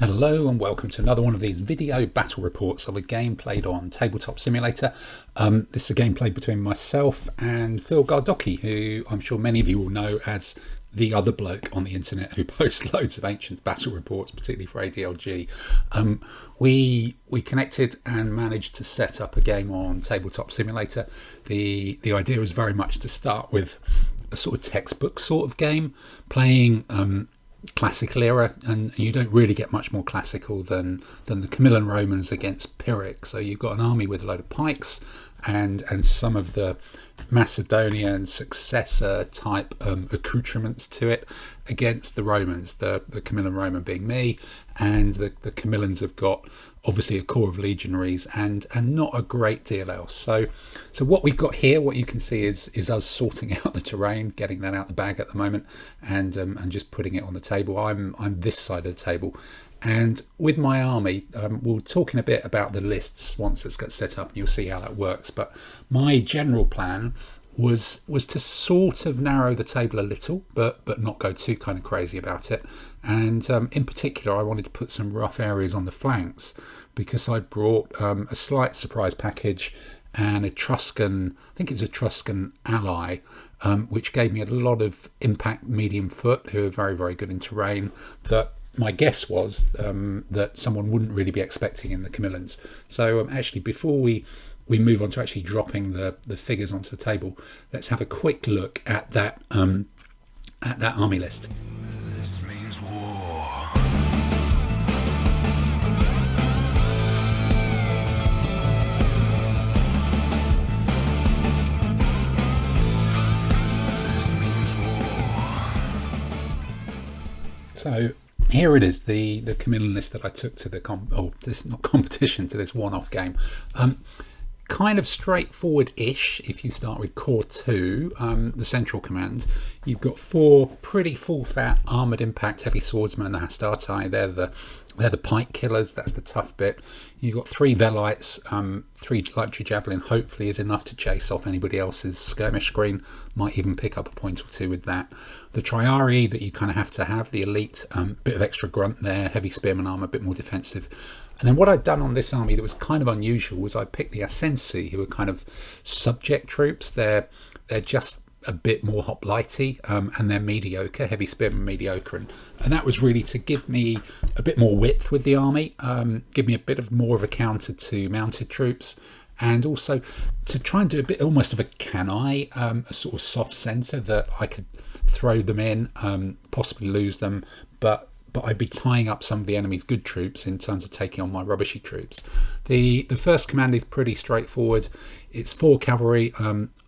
Hello and welcome to another one of these video battle reports of a game played on Tabletop Simulator. This is a game played between myself and Phil Gardocki, who I'm sure many of you will know as the other bloke on the internet who posts loads of ancient battle reports, particularly for ADLG. We connected and managed to set up a game on Tabletop Simulator. The idea was very much to start with a sort of textbook sort of game, playing classical era, and you don't really get much more classical than the Camillan Romans against Phyrric. So you've got an army with a load of pikes and some of the Macedonian successor type accoutrements to it against the Romans, the Camillan Roman being me, and the Camillans have got obviously a core of legionaries and not a great deal else. So what we've got here, what you can see is us sorting out the terrain, getting that out the bag at the moment, and just putting it on the table. I'm this side of the table, and with my army, we'll talk in a bit about the lists once it's got set up, and you'll see how that works. But my general plan was to sort of narrow the table a little, but not go too kind of crazy about it. And in particular, I wanted to put some rough areas on the flanks, because I brought a slight surprise package and Etruscan, I think it's a Etruscan ally, which gave me a lot of impact medium foot, who are very, very good in terrain, that my guess was that someone wouldn't really be expecting in the Camillans. So actually, before we move on to actually dropping the figures onto the table, let's have a quick look at that army list. This means war. This means war. So here it is, the Camillan list that I took to the to this one-off game. Kind of straightforward-ish if you start with Core 2, the Central Command. You've got 4 pretty full-fat armoured impact heavy swordsmen, the Hastati. They're the pike killers, that's the tough bit. You've got 3 Velites, 3 Lightry Javelin hopefully is enough to chase off anybody else's skirmish screen. Might even pick up a point or two with that. The Triarii that you kind of have to have, the elite, bit of extra grunt there, heavy spearman armour, a bit more defensive. And then what I'd done on this army that was kind of unusual was I picked the Ascensi, who are kind of subject troops. They're just a bit more hoplitey, and they're mediocre, heavy spearmen mediocre, and that was really to give me a bit more width with the army, give me a bit of more of a counter to mounted troops, and also to try and do a bit almost of a canai, a sort of soft centre that I could throw them in, possibly lose them, but I'd be tying up some of the enemy's good troops in terms of taking on my rubbishy troops. The first command is pretty straightforward. It's 4 cavalry.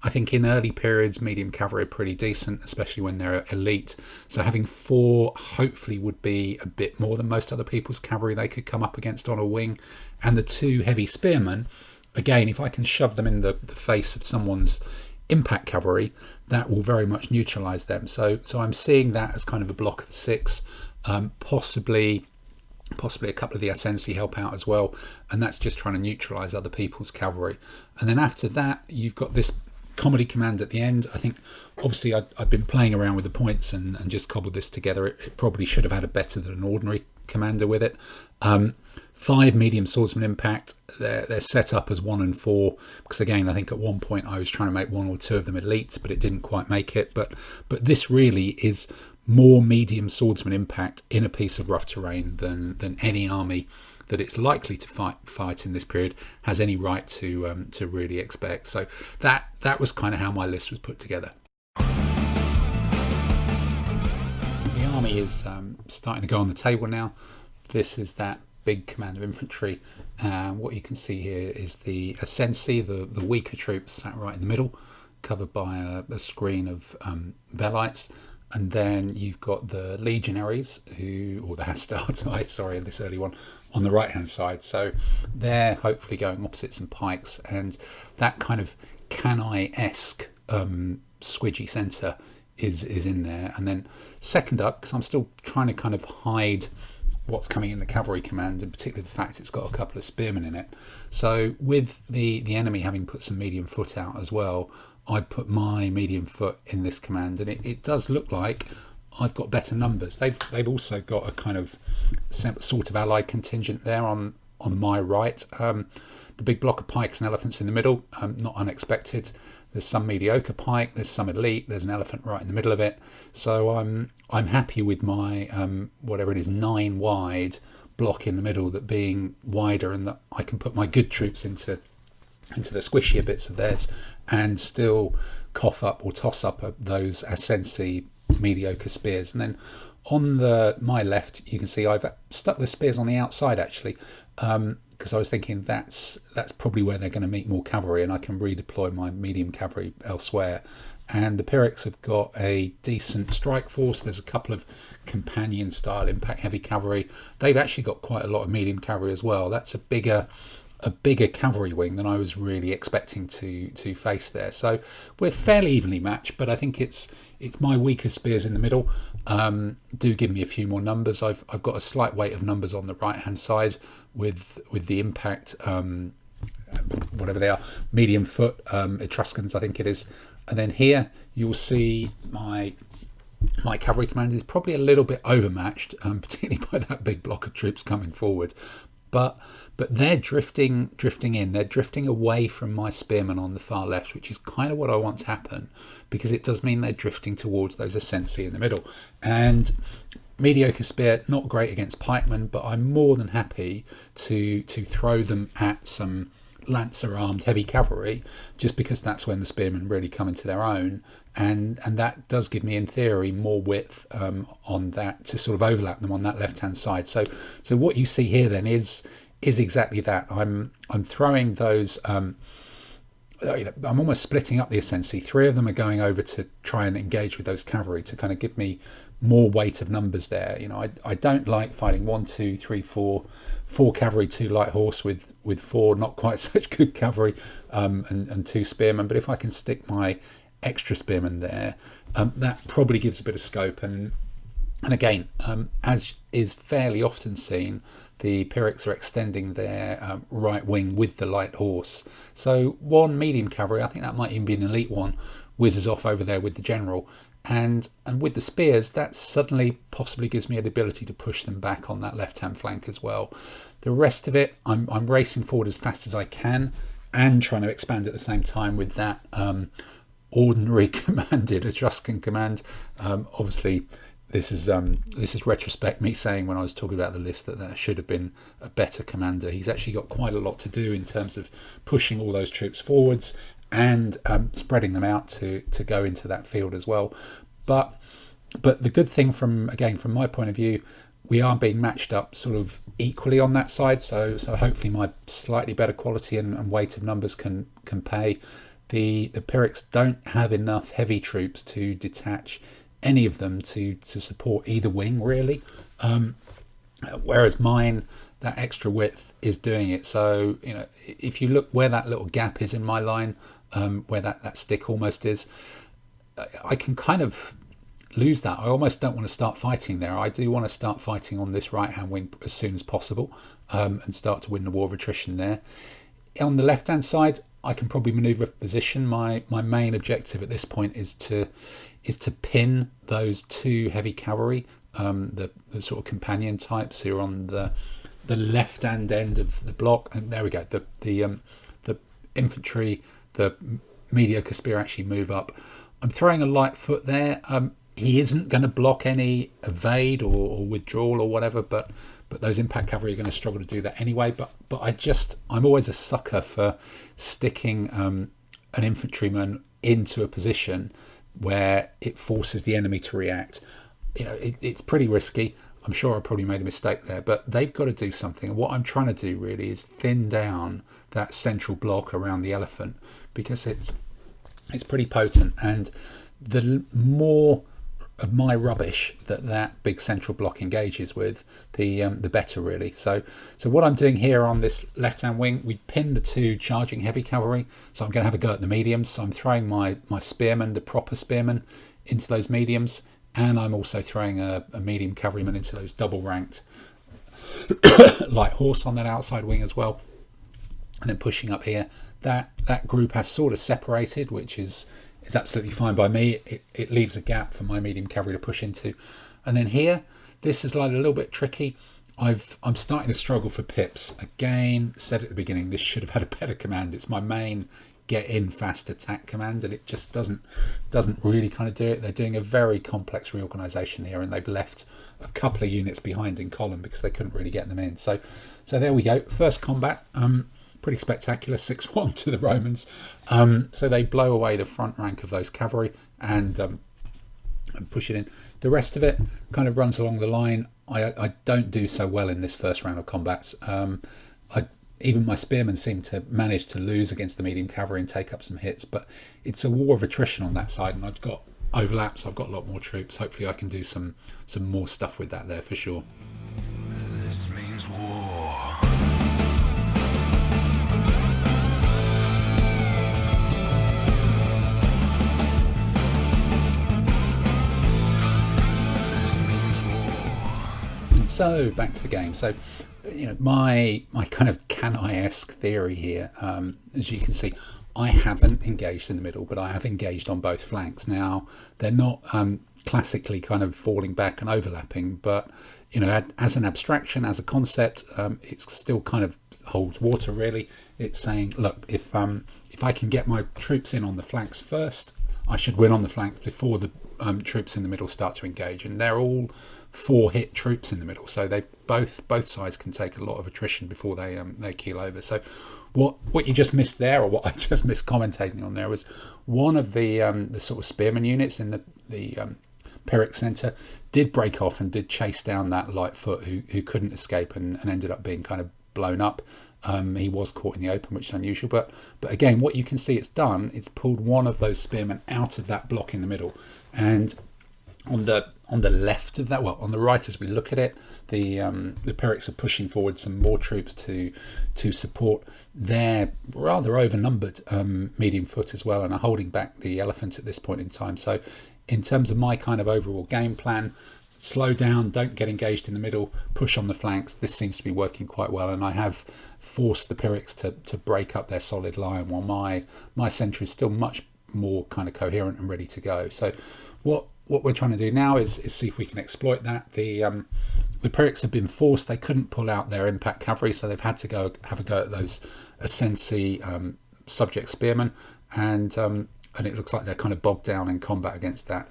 I think in early periods, medium cavalry are pretty decent, especially when they're elite. So having 4 hopefully would be a bit more than most other people's cavalry they could come up against on a wing. And the 2 heavy spearmen, again, if I can shove them in the face of someone's impact cavalry, that will very much neutralise them. So I'm seeing that as kind of a block of 6. Possibly a couple of the Ascensi help out as well, and that's just trying to neutralise other people's cavalry. And then after that, you've got this comedy command at the end. I think obviously I've been playing around with the points and just cobbled this together. It probably should have had a better than an ordinary commander with it. 5 medium swordsman impact. They're set up as 1 and 4, because again I think at one point I was trying to make 1 or 2 of them elite, but it didn't quite make it. But this really is more medium swordsman impact in a piece of rough terrain than any army that it's likely to fight in this period has any right to really expect. So that was kind of how my list was put together. The army is starting to go on the table now. This is that big command of infantry. What you can see here is the Ascensi, the weaker troops sat right in the middle, covered by a screen of Velites. And then you've got the legionaries, or the Hastati, sorry, this early one, on the right hand side. So they're hopefully going opposites and pikes, and that kind of canai-esque squidgy centre is in there. And then second up, because I'm still trying to kind of hide what's coming in the cavalry command, and particularly the fact it's got a couple of spearmen in it. So with the enemy having put some medium foot out as well, I put my medium foot in this command, and it does look like I've got better numbers. They've also got a kind of sort of allied contingent there on my right. The big block of pikes and elephants in the middle, not unexpected. There's some mediocre pike, there's some elite, there's an elephant right in the middle of it. So I'm happy with my whatever it is, 9 wide block in the middle, that being wider, and that I can put my good troops into the squishier bits of theirs and still cough up or toss up those Ascensi mediocre spears. And then on my left, you can see I've stuck the spears on the outside actually, because I was thinking that's probably where they're going to meet more cavalry, and I can redeploy my medium cavalry elsewhere. And the Phyrrics have got a decent strike force. There's a couple of companion style impact heavy cavalry. They've actually got quite a lot of medium cavalry as well. That's a bigger cavalry wing than I was really expecting to face there. So we're fairly evenly matched, but I think it's my weaker spears in the middle do give me a few more numbers. I've got a slight weight of numbers on the right hand side with the impact whatever they are, medium foot Etruscans I think it is. And then here you'll see my cavalry commander is probably a little bit overmatched, particularly by that big block of troops coming forward. But they're drifting in. They're drifting away from my spearmen on the far left, which is kind of what I want to happen, because it does mean they're drifting towards those Ascensi in the middle. And mediocre spear, not great against pikemen, but I'm more than happy to throw them at some lancer armed heavy cavalry, just because that's when the spearmen really come into their own, and that does give me in theory more width on that to sort of overlap them on that left hand side. So what you see here then is exactly that. I'm throwing those I'm almost splitting up the Ascensi. 3 of them are going over to try and engage with those cavalry to kind of give me more weight of numbers there. I don't like fighting 1, 2, 3, 4 cavalry, 2 light horse with 4 not quite such good cavalry and 2 spearmen. But if I can stick my extra spearmen there, that probably gives a bit of scope. And again, as is fairly often seen, the Phyrrics are extending their right wing with the light horse. So 1 medium cavalry, I think that might even be an elite one, whizzes off over there with the general. And with the spears, that suddenly possibly gives me the ability to push them back on that left-hand flank as well. The rest of it, I'm racing forward as fast as I can and trying to expand at the same time with that ordinary commanded Etruscan command. Obviously, this is retrospect me saying when I was talking about the list that should have been a better commander. He's actually got quite a lot to do in terms of pushing all those troops forwards and spreading them out to go into that field as well. But the good thing from my point of view, we are being matched up sort of equally on that side. So hopefully my slightly better quality and weight of numbers can pay. The Phyrrics don't have enough heavy troops to detach any of them to support either wing really. Whereas mine, that extra width is doing it. So if you look where that little gap is in my line, where that stick almost is, I can kind of lose that. I almost don't want to start fighting there. I do want to start fighting on this right hand wing as soon as possible, and start to win the war of attrition there. On the left hand side, I can probably maneuver for position. My main objective at this point is to pin those 2 heavy cavalry, the sort of companion types who are on the left hand end of the block. And there we go. The infantry, the mediocre spear actually move up. I'm throwing a light foot there. He isn't going to block any evade or withdrawal or whatever, but those impact cavalry are going to struggle to do that anyway. But I'm always a sucker for sticking an infantryman into a position where it forces the enemy to react. It's pretty risky. I'm sure I probably made a mistake there, but they've got to do something. And what I'm trying to do really is thin down that central block around the elephant, because it's pretty potent. And the more of my rubbish that big central block engages with, the better really. So what I'm doing here on this left hand wing, we pin the 2 charging heavy cavalry, so I'm going to have a go at the mediums. So I'm throwing my spearmen, the proper spearmen, into those mediums, and I'm also throwing a medium cavalryman into those double ranked light horse on that outside wing as well. And then pushing up here, that group has sort of separated, which is is absolutely fine by me. It leaves a gap for my medium cavalry to push into. And then here, this is like a little bit tricky. I'm starting to struggle for pips. Again, said at the beginning, this should have had a better command. It's my main get in fast attack command, and it just doesn't really kind of do it. They're doing a very complex reorganization here, and they've left a couple of units behind in column because they couldn't really get them in. So there we go. First combat, pretty spectacular, 6-1 to the Romans. So they blow away the front rank of those cavalry and push it in. The rest of it kind of runs along the line. I don't do so well in this first round of combats. Even my spearmen seem to manage to lose against the medium cavalry and take up some hits, but it's a war of attrition on that side, and I've got overlaps. I've got a lot more troops. Hopefully I can do some more stuff with that there for sure. This means war. So back to the game. So, my kind of can-I-esque theory here, as you can see, I haven't engaged in the middle, but I have engaged on both flanks. Now, they're not classically kind of falling back and overlapping, but as an abstraction, as a concept, it still kind of holds water. Really, it's saying, look, if I can get my troops in on the flanks first, I should win on the flanks before the troops in the middle start to engage, and they're all 4-hit troops in the middle, so they both sides can take a lot of attrition before they keel over. So what you just missed there, or what I just missed commentating on there, was one of the sort of spearman units in the Phyrric centre did break off and did chase down that Lightfoot who couldn't escape and ended up being kind of blown up. He was caught in the open, which is unusual, but again, what you can see it's done, it's pulled one of those spearmen out of that block in the middle. And on the left of that, well, on the right as we look at it, the Phyrrics are pushing forward some more troops to support their rather overnumbered medium foot as well, and are holding back the elephant at this point in time. So in terms of my kind of overall game plan, slow down, don't get engaged in the middle, push on the flanks. This seems to be working quite well, and I have forced the Phyrrics to break up their solid line, while my centre is still much more kind of coherent and ready to go. So what we're trying to do now is see if we can exploit that. The Phyrrics have been forced; they couldn't pull out their impact cavalry, so they've had to have a go at those Ascensi subject spearmen, and it looks like they're kind of bogged down in combat against that.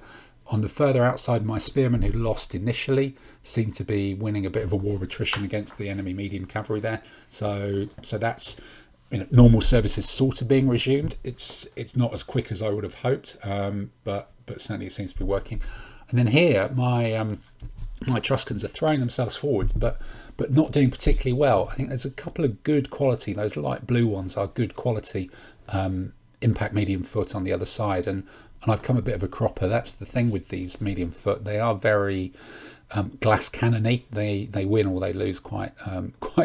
On the further outside, my spearmen, who lost initially, seem to be winning a bit of a war of attrition against the enemy medium cavalry there. So that's, normal service is sort of being resumed. It's not as quick as I would have hoped, but certainly it seems to be working. And then here, my Etruscans are throwing themselves forwards, but not doing particularly well. I think there's a couple of good quality. Those light blue ones are good quality impact medium foot on the other side, and I've come a bit of a cropper. That's the thing with these medium foot; they are very glass cannony. They win or they lose quite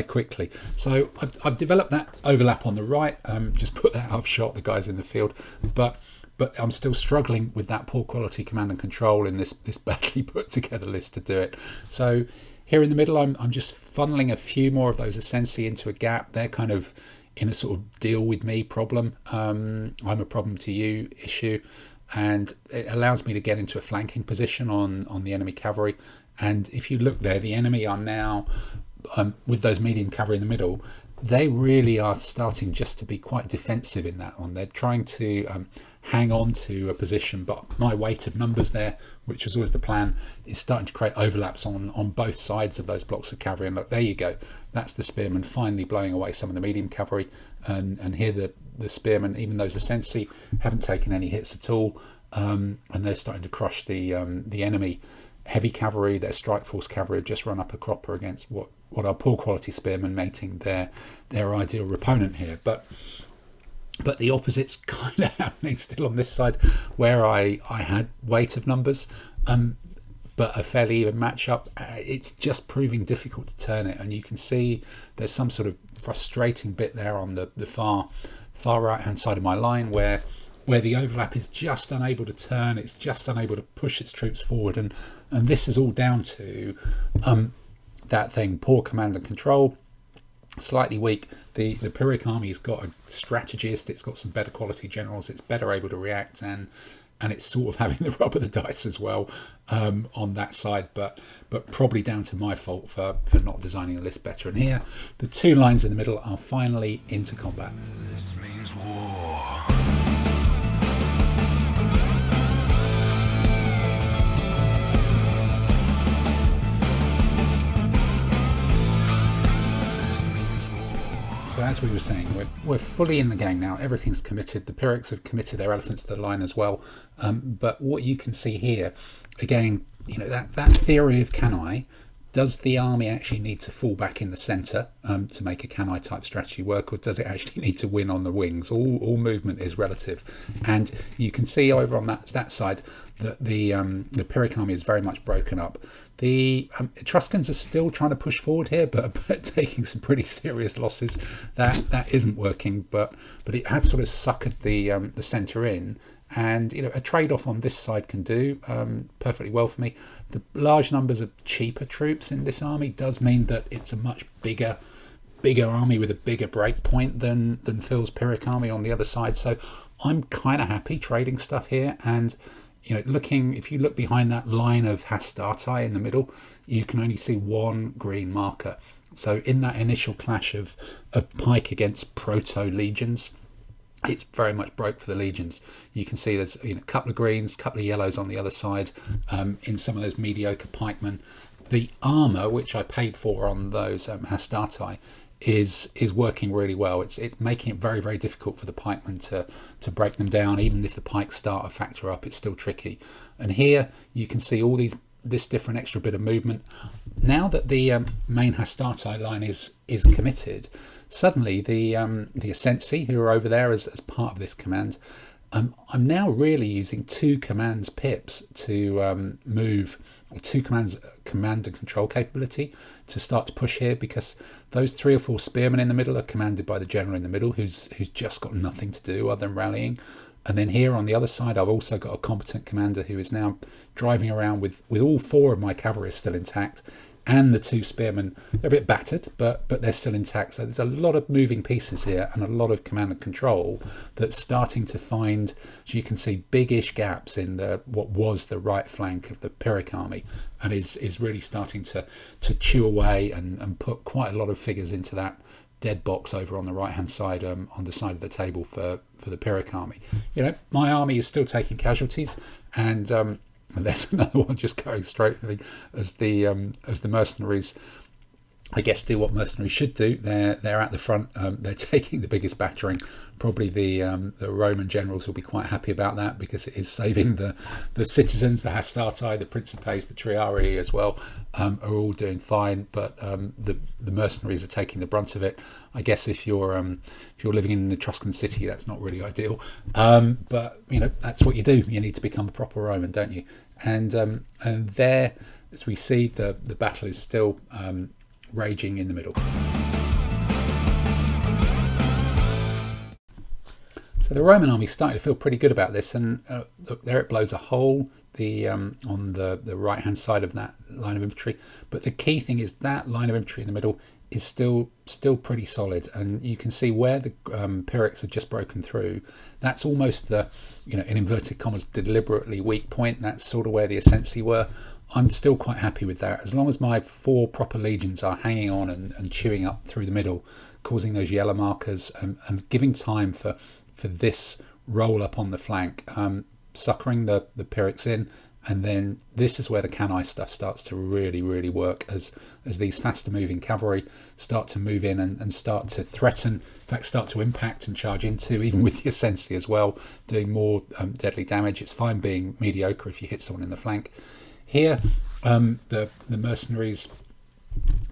quickly. So I've developed that overlap on the right. Just put that out of shot, the guys in the field, but I'm still struggling with that poor quality command and control in this badly put together list to do it. So here in the middle, I'm just funneling a few more of those Ascensi into a gap. They're kind of in a sort of deal with me problem. I'm a problem to you issue, and it allows me to get into a flanking position on the enemy cavalry. And if you look there, the enemy are now with those medium cavalry in the middle. They really are starting just to be quite defensive in that one. They're trying to hang on to a position, but my weight of numbers there, which was always the plan, is starting to create overlaps on both sides of those blocks of cavalry. And look, there you go. That's the spearmen finally blowing away some of the medium cavalry. And here the spearmen, even those Ascensi, haven't taken any hits at all. And they're starting to crush the enemy heavy cavalry. Their strike force cavalry have just run up a cropper against what are poor quality spearmen mating their ideal opponent here. But the opposite's kind of happening still on this side, where I had weight of numbers, but a fairly even matchup. It's just proving difficult to turn it, and you can see there's some sort of frustrating bit there on the far right hand side of my line where the overlap is just unable to turn. It's just unable to push its troops forward, and this is all down to that thing, poor command and control. slightly weak. The Phyrric army's got a strategist, it's got some better quality generals, it's better able to react, and it's sort of having the rub of the dice as well on that side, but probably down to my fault for not designing a list better. And here, the two lines in the middle are finally into combat. This means war. So as we were saying, we're fully in the game now. Everything's committed. The Phyrrics have committed their elephants to the line as well. But what you can see here, again, that theory of Cannae, does the army actually need to fall back in the centre to make a Cannae type strategy work, or does it actually need to win on the wings? All movement is relative, and you can see over on that side that the Phyrric army is very much broken up. The Etruscans are still trying to push forward here, but taking some pretty serious losses. That isn't working, but it has sort of suckered the centre in. And a trade-off on this side can do perfectly well for me. The large numbers of cheaper troops in this army does mean that it's a much bigger army with a bigger break point than Phil's Phyrric army on the other side. So I'm kind of happy trading stuff here. And if you look behind that line of Hastati in the middle, you can only see one green marker. So in that initial clash of pike against proto legions, it's very much broke for the legions. You can see there's a couple of greens, a couple of yellows on the other side in some of those mediocre pikemen. The armour, which I paid for on those Hastati, is working really well. It's making it very, very difficult for the pikemen to break them down. Even if the pikes start a factor up, it's still tricky. And here you can see all this different extra bit of movement. Now that the main Hastati line is committed, suddenly the Ascensi, who are over there as part of this command, I'm now really using two commands pips to move, or two commands command and control capability to start to push here, because those 3 or 4 spearmen in the middle are commanded by the general in the middle, who's just got nothing to do other than rallying. And then here on the other side, I've also got a competent commander who is now driving around with all 4 of my cavalry still intact, and the 2 spearmen. They're a bit battered, but they're still intact. So there's a lot of moving pieces here and a lot of command and control that's starting to find, as you can see, big-ish gaps in what was the right flank of the Phyrric army, and is really starting to chew away and put quite a lot of figures into that dead box over on the right hand side, on the side of the table for the Phyrric army. My army is still taking casualties, and there's another one just going straight as the mercenaries, I guess, do what mercenaries should do. They're at the front. They're taking the biggest battering. Probably the Roman generals will be quite happy about that, because it is saving the citizens, the Hastati, the Principes, the Triarii as well, are all doing fine. But the mercenaries are taking the brunt of it. I guess if you're living in an Etruscan city, that's not really ideal. But that's what you do. You need to become a proper Roman, don't you? And there, as we see, the battle is still raging in the middle. So the Roman army is starting to feel pretty good about this, and look, there it blows a hole on the right hand side of that line of infantry. But the key thing is that line of infantry in the middle is still pretty solid, and you can see where the Phyrrics have just broken through. That's almost the, in inverted commas, deliberately weak point. That's sort of where the Ascensi were. I'm still quite happy with that, as long as my 4 proper legions are hanging on and chewing up through the middle, causing those yellow markers, and giving time for this roll up on the flank, suckering the Phyrrics in. And then this is where the Cannae stuff starts to really, really work, as these faster moving cavalry start to move in and start to threaten, in fact start to impact and charge into, even with the Ascensi as well, doing more deadly damage. It's fine being mediocre if you hit someone in the flank. Here, the mercenaries,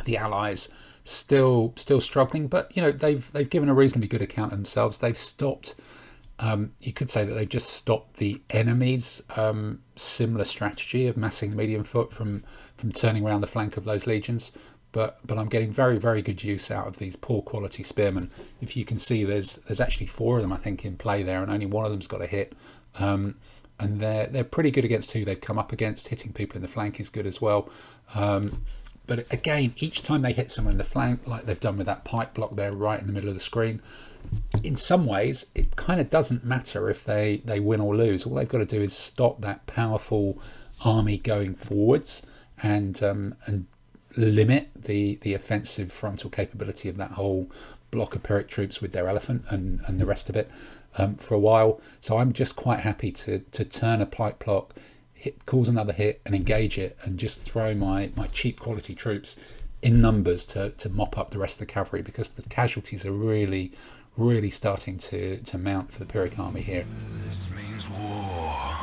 the allies, still struggling, but they've given a reasonably good account of themselves. They've stopped. You could say that they've just stopped the enemy's similar strategy of massing the medium foot from turning around the flank of those legions. But I'm getting very, very good use out of these poor quality spearmen. If you can see, there's actually 4 of them, I think, in play there, and only one of them's got a hit. And they're pretty good against who they've come up against. Hitting people in the flank is good as well. But again, each time they hit someone in the flank, like they've done with that pike block there right in the middle of the screen, in some ways it kind of doesn't matter if they win or lose. All they've got to do is stop that powerful army going forwards and limit the offensive frontal capability of that whole block of Phyrric troops with their elephant and the rest of it for a while. So I'm just quite happy to turn a pike block, cause another hit and engage it, and just throw my cheap quality troops in numbers to mop up the rest of the cavalry, because the casualties are really starting to mount for the Phyrric army here. This means war.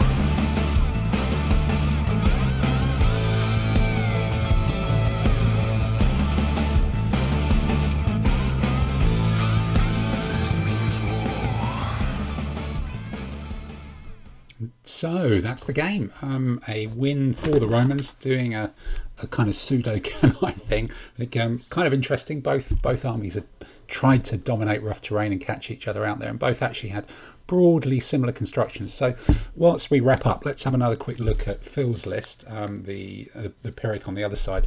So that's the game. A win for the Romans, doing a kind of pseudo canine thing. I think kind of interesting. Both armies had tried to dominate rough terrain and catch each other out there, and both actually had broadly similar constructions. So whilst we wrap up, let's have another quick look at Phil's list, the Phyrric on the other side,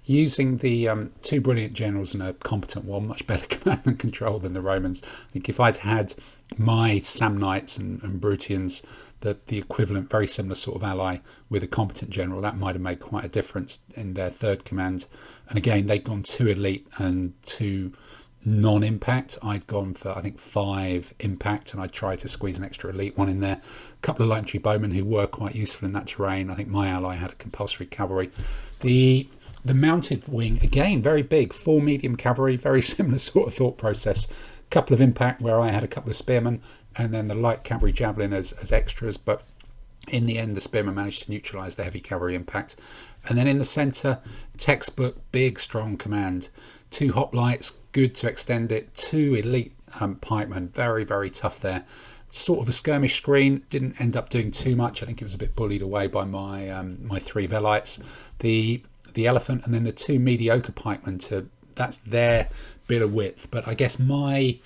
using the two brilliant generals and a competent one, much better command and control than the Romans. I think if I'd had my Samnites and Brutians, the equivalent, very similar sort of ally with a competent general, that might have made quite a difference in their third command. And again, they'd gone 2 elite and 2 non-impact. I'd gone for, I think, 5 impact, and I tried to squeeze an extra elite one in there. A couple of light infantry bowmen who were quite useful in that terrain. I think my ally had a compulsory cavalry. The mounted wing, again, very big, 4 medium cavalry, very similar sort of thought process. Couple of impact where I had a couple of spearmen, and then the light cavalry javelin as extras, but in the end the spearmen managed to neutralize the heavy cavalry impact. And then in the center, textbook big strong command, 2 hoplites, good to extend it, 2 elite pikemen, very tough there. Sort of a skirmish screen, didn't end up doing too much. I think it was a bit bullied away by my my 3 velites, the elephant, and then the 2 mediocre pikemen. That's their bit of width. But I guess my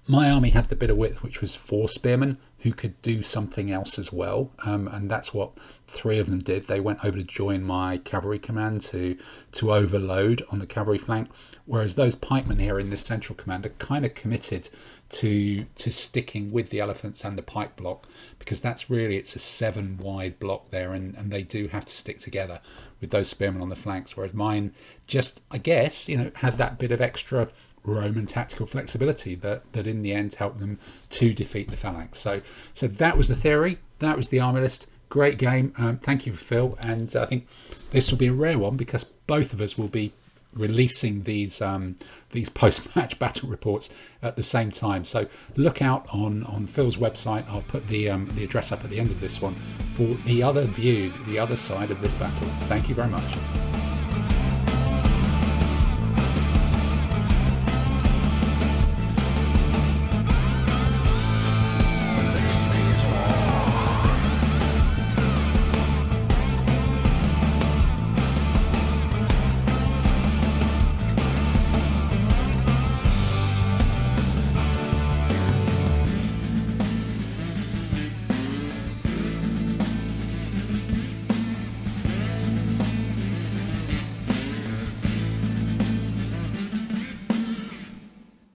army had the bit of width, which was 4 spearmen who could do something else as well, and that's what 3 of them did. They went over to join my cavalry command to overload on the cavalry flank, whereas those pikemen here in this central command are kind of committed to sticking with the elephants and the pike block, because that's really, it's a 7 wide block there, and they do have to stick together with those spearmen on the flanks, whereas mine just, I guess, had that bit of extra Roman tactical flexibility that in the end helped them to defeat the phalanx. So that was the theory, that was the army list. Great game. Thank you, Phil, and I think this will be a rare one because both of us will be releasing these post-match battle reports at the same time. So look out on Phil's website. I'll put the address up at the end of this one for the other view, the other side of this battle. Thank you very much.